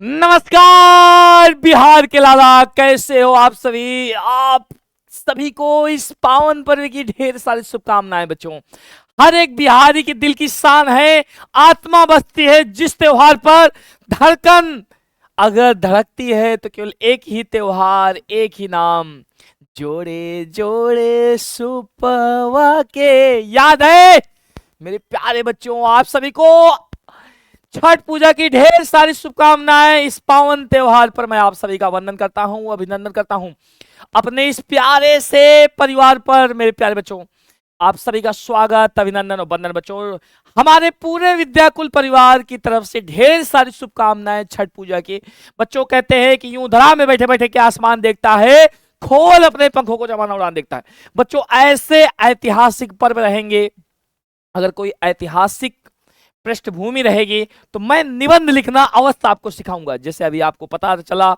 नमस्कार बिहार के लाला, कैसे हो आप सभी। आप सभी को इस पावन पर्व की ढेर सारी शुभकामनाएं बच्चों। हर एक बिहारी की दिल की शान है, आत्मा बसती है जिस त्योहार पर धड़कन अगर धड़कती है तो केवल एक ही त्योहार, एक ही नाम, जोड़े जोड़े सुपवा के। याद है मेरे प्यारे बच्चों, आप सभी को छठ पूजा की ढेर सारी शुभकामनाएं। इस पावन त्योहार पर मैं आप सभी का वंदन करता हूं, अभिनंदन करता हूं अपने इस प्यारे से परिवार पर। मेरे प्यारे बच्चों, आप सभी का स्वागत, अभिनंदन और वंदन बच्चों। हमारे पूरे विद्याकुल परिवार की तरफ से ढेर सारी शुभकामनाएं छठ पूजा की। बच्चों कहते हैं कि यूं धरा में बैठे बैठे क्या आसमान देखता है, खोल अपने पंखों को जमाना उड़ान देखता है। बच्चों ऐसे ऐतिहासिक पर्व रहेंगे, अगर कोई ऐतिहासिक पृष्ठभूमि रहेगी तो मैं निबंध लिखना अवश्य आपको सिखाऊंगा। जैसे अभी आपको पता चला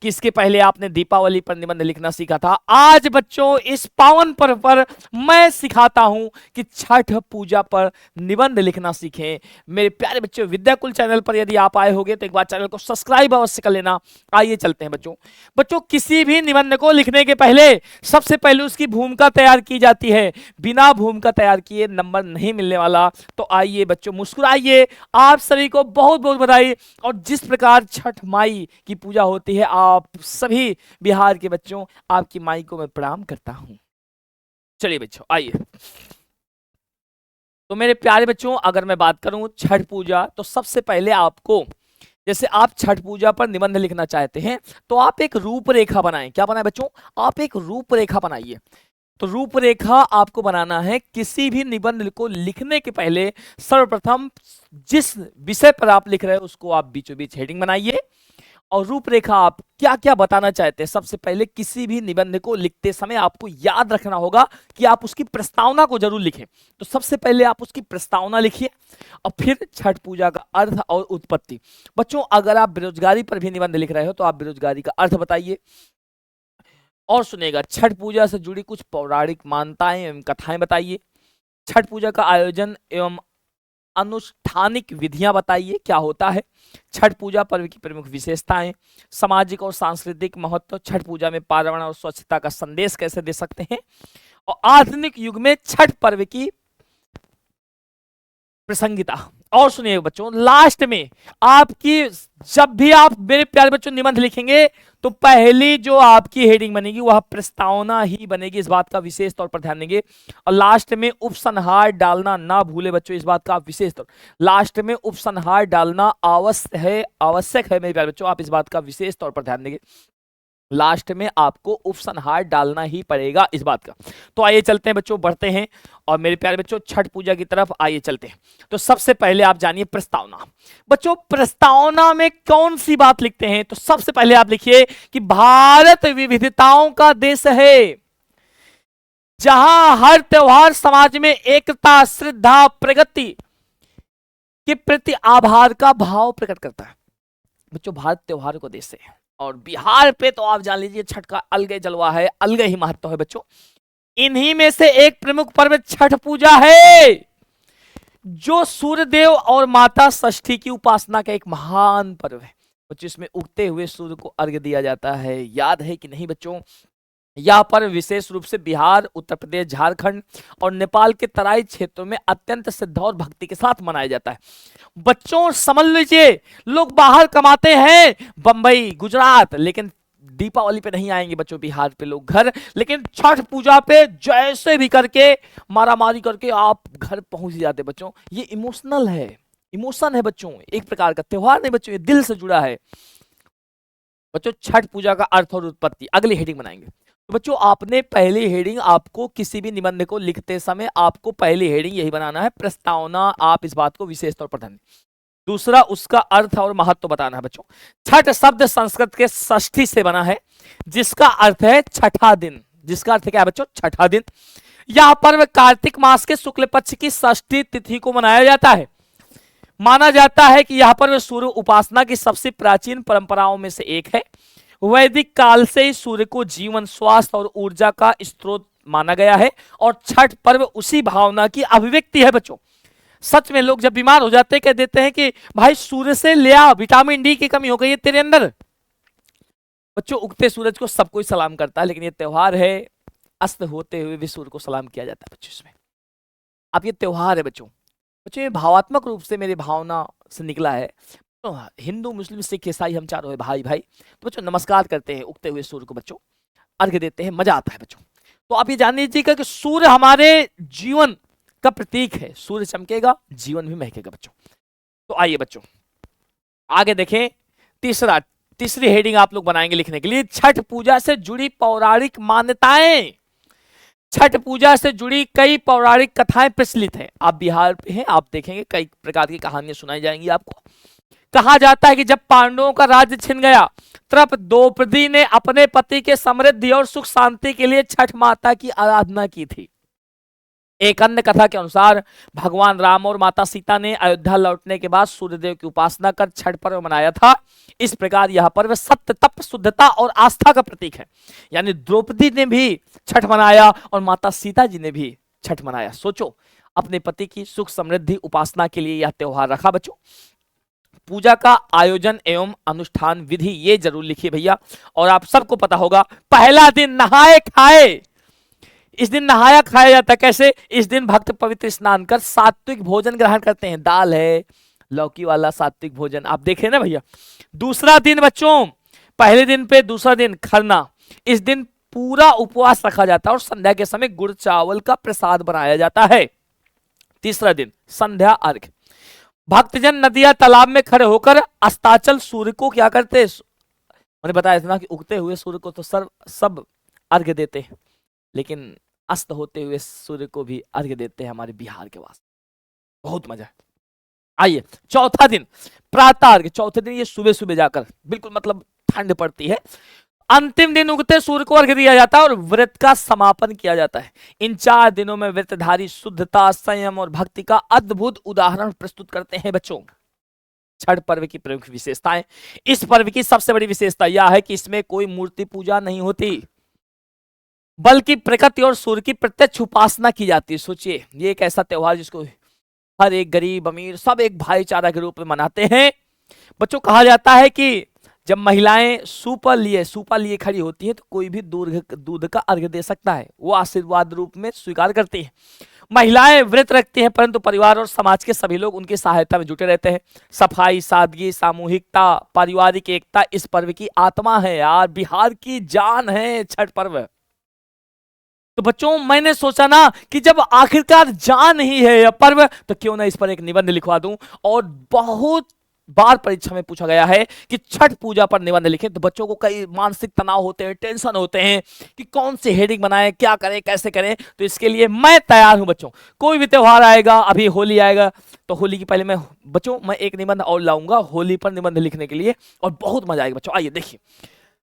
कि इसके पहले आपने दीपावली पर निबंध लिखना सीखा था, आज बच्चों इस पावन पर्व पर मैं सिखाता हूं कि छठ पूजा पर निबंध लिखना सीखें। मेरे प्यारे बच्चों, विद्याकुल चैनल पर यदि आप आए होंगे तो एक बार चैनल को सब्सक्राइब अवश्य कर लेना। आइए चलते हैं बच्चों। बच्चों किसी भी निबंध को लिखने के पहले सबसे पहले उसकी भूमिका तैयार की जाती है। बिना भूमिका तैयार किए नंबर नहीं मिलने वाला। तो आइए बच्चों मुस्कुराइए। आप सभी को बहुत बहुत बधाई। और जिस प्रकार छठ माई की पूजा होती है, आप सभी बिहार के बच्चों, आपकी माई को मैं प्रणाम करता हूं। चलिए बच्चों आइए। तो मेरे प्यारे बच्चों, अगर मैं बात करूं छठ पूजा, तो सबसे पहले आपको, जैसे आप छठ पूजा पर निबंध लिखना चाहते हैं तो आप एक रूपरेखा बनाएं। क्या बनाएं बच्चों? आप एक रूपरेखा बनाइए। तो रूपरेखा आपको बनाना है। किसी भी निबंध को लिखने के पहले सर्वप्रथम जिस विषय पर आप लिख रहे हैं उसको आप बीचों बीच हेडिंग बनाइए। और रूपरेखा आप क्या क्या बताना चाहते हैं, सबसे पहले किसी भी निबंध को लिखते समय आपको याद रखना होगा कि आप उसकी प्रस्तावना को जरूर लिखें। तो सबसे पहले आप उसकी प्रस्तावना लिखिए और फिर छठ पूजा का अर्थ और उत्पत्ति। बच्चों अगर आप बेरोजगारी पर भी निबंध लिख रहे हो तो आप बेरोजगारी का अर्थ बताइए। और सुनेगा छठ पूजा से जुड़ी कुछ पौराणिक मान्यताएं एवं कथाएं बताइए। छठ पूजा का आयोजन एवं अनुष्ठानिक विधियां बताइए, क्या होता है। छठ पूजा पर्व की प्रमुख विशेषताएं, सामाजिक और सांस्कृतिक महत्व, छठ पूजा में पर्यावरण और स्वच्छता का संदेश कैसे दे सकते हैं, और आधुनिक युग में छठ पर्व की प्रसंगिता। और सुनिए बच्चों, लास्ट में आपकी, जब भी आप मेरे प्यारे बच्चों निबंध लिखेंगे तो पहली जो आपकी हेडिंग बनेगी वह प्रस्तावना ही बनेगी। इस बात का विशेष तौर पर ध्यान देंगे। और लास्ट में उपसंहार डालना ना भूले बच्चों, इस बात का आप विशेष तौर, लास्ट में उपसंहार डालना आवश्यक है मेरे प्यारे बच्चों, आप इस बात का विशेष तौर पर ध्यान देंगे। लास्ट में आपको उपसंहार डालना ही पड़ेगा इस बात का। तो आइए चलते हैं बच्चों, बढ़ते हैं और मेरे प्यारे बच्चों छठ पूजा की तरफ आइए चलते हैं। तो सबसे पहले आप जानिए प्रस्तावना। बच्चों प्रस्तावना में कौन सी बात लिखते हैं, तो सबसे पहले आप लिखिए कि भारत विविधताओं का देश है, जहां हर त्योहार समाज में एकता, श्रद्धा, प्रगति के प्रति आभार का भाव प्रकट करता है। बच्चों भारत त्योहार को देश है और बिहार पे तो आप जान लीजिए छठ का अलग जलवा है, अलग ही महत्व है बच्चों। इन्हीं में से एक प्रमुख पर्व छठ पूजा है, जो सूर्यदेव और माता षष्ठी की उपासना का एक महान पर्व है। बच्चों इसमें उगते हुए सूर्य को अर्घ्य दिया जाता है, याद है कि नहीं बच्चों। यह पर्व विशेष रूप से बिहार, उत्तर प्रदेश, झारखंड और नेपाल के तराई क्षेत्रों में अत्यंत श्रद्धा और भक्ति के साथ मनाया जाता है। बच्चों समझ लीजिए, लोग बाहर कमाते हैं बंबई, गुजरात, लेकिन दीपावली पे नहीं आएंगे बच्चों बिहार पे लोग घर, लेकिन छठ पूजा पे जैसे भी करके मारामारी करके आप घर पहुंच जाते बच्चों। ये इमोशनल है, इमोशन है बच्चों, एक प्रकार का त्योहार नहीं बच्चों, ये दिल से जुड़ा है बच्चों। छठ पूजा का अर्थ और उत्पत्ति अगली हेडिंग बनाएंगे। तो बच्चों आपने पहली हेडिंग, आपको किसी भी निबंध को लिखते समय आपको पहली हेडिंग यही बनाना है, प्रस्तावना। आप इस बात को विशेष तौर पर ध्यान दें। दूसरा उसका अर्थ और महत्व बताना है बच्चों। छठ शब्द संस्कृत के षष्ठी से बना है, जिसका अर्थ है छठा दिन। जिसका अर्थ क्या है बच्चों? छठा दिन। यह पर्व कार्तिक मास के शुक्ल पक्ष की षष्ठी तिथि को मनाया जाता है। माना जाता है कि यह पर्व सूर्य उपासना की सबसे प्राचीन परंपराओं में से एक है। वैदिक काल से ही सूर्य को जीवन, स्वास्थ्य और ऊर्जा का स्रोत माना गया है और छठ पर्व उसी भावना की अभिव्यक्ति है बच्चों। सच में लोग जब बीमार हो जाते हैं कह देते हैं कि भाई सूर्य से ले आ, विटामिन डी की कमी हो गई है तेरे अंदर। बच्चों उगते सूरज को सब कोई सलाम करता है, लेकिन ये त्योहार है अस्त होते हुए भी सूर्य को सलाम किया जाता है बच्चों इसमें। अब ये त्योहार है बच्चों, बच्चों ये भावात्मक रूप से मेरी भावना से निकला है। तो हिंदू मुस्लिम सिख ईसाई हम चारों भाई भाई, तो बच्चों नमस्कार करते हैं उगते हुए सूर्य को, बच्चों अर्घ्य देते हैं, मजा आता है बच्चों। तो आप ये जान लीजिएगा कि सूर्य हमारे जीवन का प्रतीक है, सूर्य चमकेगा जीवन भी महकेगा बच्चों। तो आइए बच्चों आगे देखें, तीसरी हेडिंग आप लोग बनाएंगे लिखने के लिए, छठ पूजा से जुड़ी पौराणिक मान्यताएं। छठ पूजा से जुड़ी कई पौराणिक कथाएं प्रचलित हैं। आप बिहार पे हैं, आप देखेंगे कई प्रकार की कहानियां सुनाई जाएंगी आपको। कहा जाता है कि जब पांडवों का राज्य छिन गया तब द्रौपदी ने अपने पति के समृद्धि और सुख शांति के लिए छठ माता की आराधना की थी। एक अन्य कथा के अनुसार भगवान राम और माता सीता ने अयोध्या लौटने के बाद सूर्यदेव की उपासना कर छठ पर्व मनाया था। इस प्रकार यह पर्व सत्य, तप, शुद्धता और आस्था का प्रतीक है। यानी द्रौपदी ने भी छठ मनाया और माता सीता जी ने भी छठ मनाया। सोचो, अपने पति की सुख समृद्धि उपासना के लिए यह त्योहार रखा बच्चों। पूजा का आयोजन एवं अनुष्ठान विधि ये जरूर लिखिए भैया। और आप सबको पता होगा, पहला दिन नहाए खाए, इस दिन नहाया खाया जाता है। कैसे? इस दिन भक्त पवित्र स्नान कर सात्विक भोजन ग्रहण करते हैं, दाल है, लौकी वाला सात्विक भोजन, आप देखें ना भैया। दूसरा दिन बच्चों, पहले दिन पे दूसरा दिन खरना, इस दिन पूरा उपवास रखा जाता है और संध्या के समय गुड़ चावल का प्रसाद बनाया जाता है। तीसरा दिन संध्या अर्घ, भक्तजन नदिया तालाब में खड़े होकर अस्ताचल सूर्य को क्या करते हैं, मैंने बताया था ना कि उगते हुए सूर्य को तो सब अर्घ्य देते हैं, लेकिन अस्त होते हुए सूर्य को भी अर्घ्य देते हैं हमारे बिहार के वास्ते। बहुत मजा है। आइए चौथा दिन प्रातः अर्घ्य, चौथे दिन ये सुबह सुबह जाकर, बिल्कुल मतलब ठंड पड़ती है, अंतिम दिन उगते सूर्य को अर्घ्य दिया जाता है और व्रत का समापन किया जाता है। इन 4 दिनों में व्रतधारी शुद्धता, संयम और भक्ति का अद्भुत उदाहरण प्रस्तुत करते हैं बच्चों। छठ पर्व की प्रमुख विशेषताएं। इस पर्व की सबसे बड़ी विशेषता यह है कि इसमें कोई मूर्ति पूजा नहीं होती, बल्कि प्रकृति और सूर्य की प्रत्यक्ष उपासना की जाती है। सोचिए, ये एक ऐसा त्योहार जिसको हर एक गरीब अमीर सब एक भाईचारा के रूप में मनाते हैं बच्चों। कहा जाता है कि जब महिलाएं सूपा लिए खड़ी होती हैं तो कोई भी दूध का अर्घ्य दे सकता है, वो आशीर्वाद रूप में स्वीकार करती हैं। महिलाएं व्रत रखती हैं, परंतु परिवार और समाज के सभी लोग उनकी सहायता में जुटे रहते हैं। सफाई, सादगी, सामूहिकता, पारिवारिक एकता इस पर्व की आत्मा है यार, बिहार की जान है छठ पर्व। तो बच्चों मैंने सोचा ना कि जब आखिरकार जान ही है यह पर्व, तो क्यों ना इस पर एक निबंध लिखवा दूं। और बहुत बार परीक्षा में पूछा गया है कि छठ पूजा पर निबंध लिखें, तो बच्चों को कई मानसिक तनाव होते हैं, टेंशन होते हैं कि कौन सी हेडिंग बनाएं, क्या करें, कैसे करें। तो इसके लिए मैं तैयार हूं बच्चों। कोई भी त्योहार आएगा, अभी होली आएगा, तो होली की पहले मैं एक निबंध और लाऊंगा होली पर निबंध लिखने के लिए, और बहुत मजा आएगा बच्चों। आइए देखिए,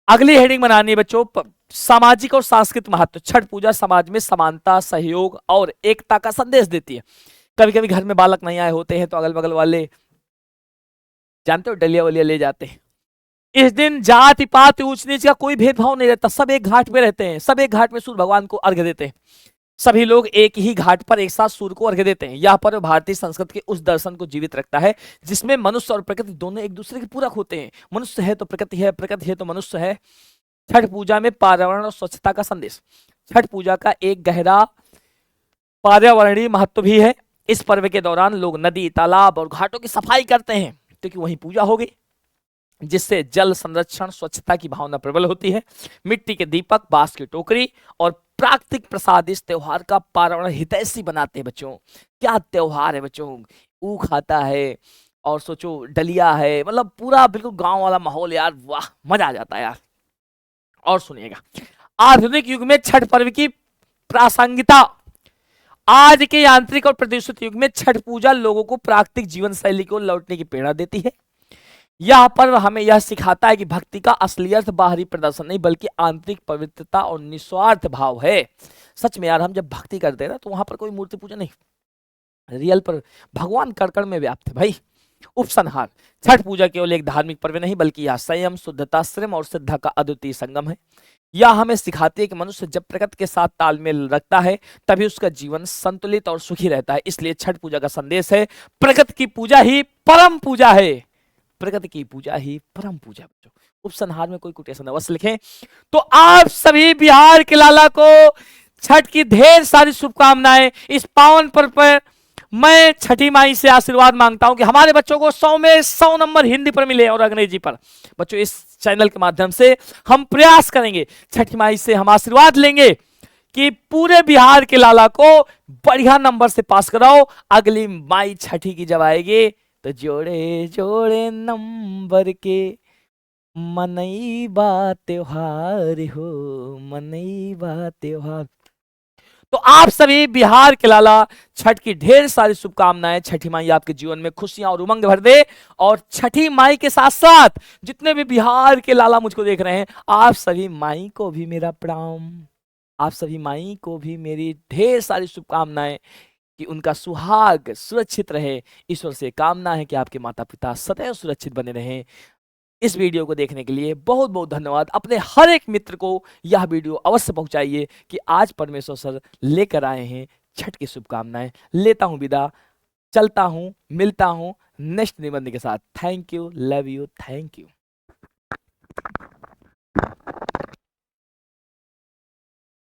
अगली हेडिंग बनानी है बच्चों, सामाजिक और सांस्कृतिक महत्व। छठ पूजा समाज में समानता, सहयोग और एकता का संदेश देती है। कभी कभी घर में बालक नहीं आए होते हैं तो अगल बगल वाले, जानते हो, डलिया वलिया ले जाते हैं। इस दिन जाति पात ऊंच नीच का कोई भेदभाव नहीं रहता, सब एक घाट पे रहते हैं, सब एक घाट पे सूर्य भगवान को अर्घ्य देते हैं। सभी लोग एक ही घाट पर एक साथ सूर्य को अर्घ्य देते हैं। यह पर्व भारतीय संस्कृति के उस दर्शन को जीवित रखता है जिसमें मनुष्य और प्रकृति दोनों एक दूसरे के पूरक होते हैं। मनुष्य है तो प्रकृति है, प्रकृति है तो मनुष्य है। छठ पूजा में पर्यावरण और स्वच्छता का संदेश। छठ पूजा का एक गहरा पर्यावरणीय महत्व भी है। इस पर्व के दौरान लोग नदी, तालाब और घाटों की सफाई करते हैं क्योंकि वहीं पूजा होगी, जिससे जल संरक्षण, स्वच्छता की भावना प्रबल होती है। मिट्टी के दीपक, बांस की टोकरी और प्राकृतिक प्रसाद इस त्योहार का पर्यावरण हितैषी बनाते हैं बच्चों। क्या त्योहार है बच्चों, ऊख आता है और सोचो डलिया है, मतलब पूरा बिल्कुल गांव वाला माहौल यार, वाह मजा आ जाता है यार। और सुनिएगा, आधुनिक युग में छठ पर्व की प्रासंगिकता। आज के यांत्रिक और प्रदूषित युग में छठ पूजा लोगों को प्राकृतिक जीवन शैली को लौटने की प्रेरणा देती है। यह पर्व हमें यह सिखाता है कि भक्ति का असली अर्थ बाहरी प्रदर्शन नहीं बल्कि आंतरिक पवित्रता और निस्वार्थ भाव है। सच में यार, हम जब भक्ति करते हैं ना तो वहां पर कोई मूर्ति पूजा नहीं, रियल पर भगवान कण कण में व्याप्त है भाई। उपसंहार, छठ पूजा केवल एक धार्मिक पर्व नहीं बल्कि यह संयम, शुद्धता, श्रम और श्रद्धा का अद्वितीय संगम है। यह हमें सिखाती है कि मनुष्य जब प्रकृति के साथ तालमेल रखता है तभी उसका जीवन संतुलित और सुखी रहता है। इसलिए छठ पूजा का संदेश है प्रकृति की पूजा ही परम पूजा है, प्रकृति की पूजा ही परम पूजा। उपसंहार में कोई कोटेशन अवश्य लिखें। तो आप सभी बिहार के लाला को छठ की ढेर सारी शुभकामनाएं। इस पावन पर्व पर मैं छठी माई से आशीर्वाद मांगता हूं कि हमारे बच्चों को 100 में 100 नंबर हिंदी पर मिले और अंग्रेजी पर। बच्चों, इस चैनल के माध्यम से हम प्रयास करेंगे, छठी माई से हम आशीर्वाद लेंगे कि पूरे बिहार के लाला को बढ़िया नंबर से पास कराओ। अगली माई छठी की जब आएगी तो जोड़े जोड़े नंबर के मनई बा त्योहार हो, मनई बा त्योहार। तो आप सभी बिहार के लाला छठ की ढेर सारी शुभकामनाएं। छठी माई आपके जीवन में खुशियां और उमंग भर दे। और छठी माई के साथ साथ जितने भी बिहार के लाला मुझको देख रहे हैं, आप सभी माई को भी मेरा प्रणाम, आप सभी माई को भी मेरी ढेर सारी शुभकामनाएं कि उनका सुहाग सुरक्षित रहे। ईश्वर से कामना है कि आपके माता पिता सदैव सुरक्षित बने रहें। इस वीडियो को देखने के लिए बहुत बहुत धन्यवाद। अपने हर एक मित्र को यह वीडियो अवश्य पहुंचाइए कि आज परमेश्वर सर लेकर आए हैं छठ की शुभकामनाएं। लेता हूं विदा, चलता हूं, मिलता हूं नेक्स्ट निबंध के साथ। Thank you, love you, thank you.